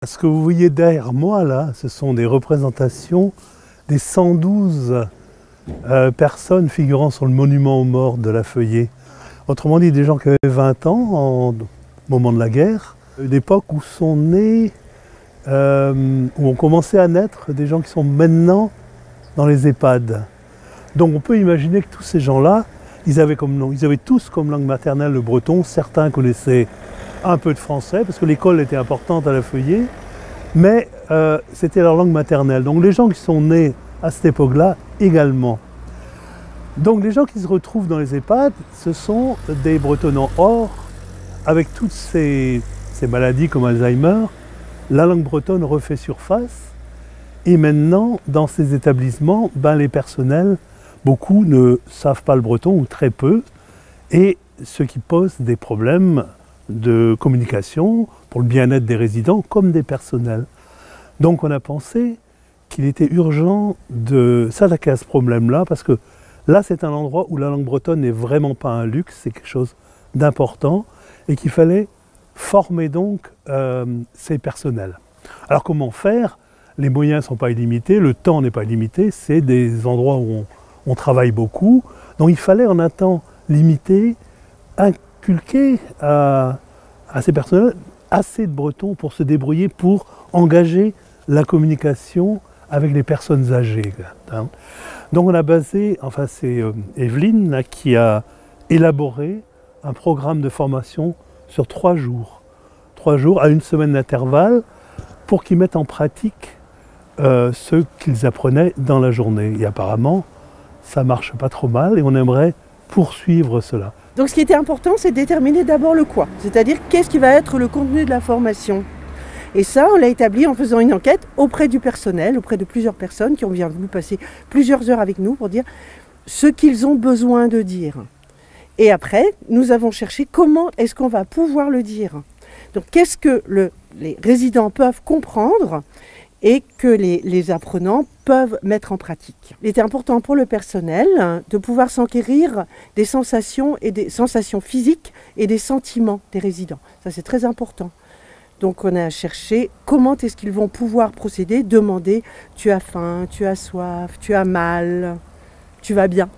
Ce que vous voyez derrière moi, là, ce sont des représentations des 112 personnes figurant sur le monument aux morts de La Feuillée. Autrement dit, des gens qui avaient 20 ans au moment de la guerre, l'époque où sont nés, où ont commencé à naître des gens qui sont maintenant dans les EHPAD. Donc on peut imaginer que tous ces gens-là, ils avaient tous comme langue maternelle le breton. Certains connaissaient un peu de français, parce que l'école était importante à La Feuillée, mais c'était leur langue maternelle. Donc les gens qui sont nés à cette époque-là également. Donc les gens qui se retrouvent dans les EHPAD, ce sont des bretonnants. Or, avec toutes ces maladies comme Alzheimer, la langue bretonne refait surface. Et maintenant, dans ces établissements, les personnels, beaucoup ne savent pas le breton ou très peu, et ce qui pose des problèmes de communication pour le bien-être des résidents comme des personnels. Donc on a pensé qu'il était urgent de s'attaquer à ce problème-là, parce que là c'est un endroit où la langue bretonne n'est vraiment pas un luxe, c'est quelque chose d'important, et qu'il fallait former donc ces personnels. Alors comment faire? Les moyens ne sont pas illimités, le temps n'est pas illimité, c'est des endroits où on travaille beaucoup, donc il fallait en un temps limité inculquer à ces personnels assez de breton pour se débrouiller, pour engager la communication avec les personnes âgées. Donc on a basé, enfin c'est Evelyne là, qui a élaboré un programme de formation sur 3 jours. 3 jours à 1 semaine d'intervalle pour qu'ils mettent en pratique ce qu'ils apprenaient dans la journée. Et apparemment, ça marche pas trop mal et on aimerait poursuivre cela. Donc ce qui était important, c'est de déterminer d'abord le quoi, c'est-à-dire qu'est-ce qui va être le contenu de la formation. Et ça, on l'a établi en faisant une enquête auprès du personnel, auprès de plusieurs personnes qui ont bien voulu passer plusieurs heures avec nous pour dire ce qu'ils ont besoin de dire. Et après, nous avons cherché comment est-ce qu'on va pouvoir le dire. Donc qu'est-ce que les résidents peuvent comprendre et que les apprenants peuvent mettre en pratique. Il était important pour le personnel de pouvoir s'enquérir des sensations physiques et des sentiments des résidents. Ça, c'est très important. Donc on a cherché comment est-ce qu'ils vont pouvoir procéder, demander « tu as faim, tu as soif, tu as mal, tu vas bien ».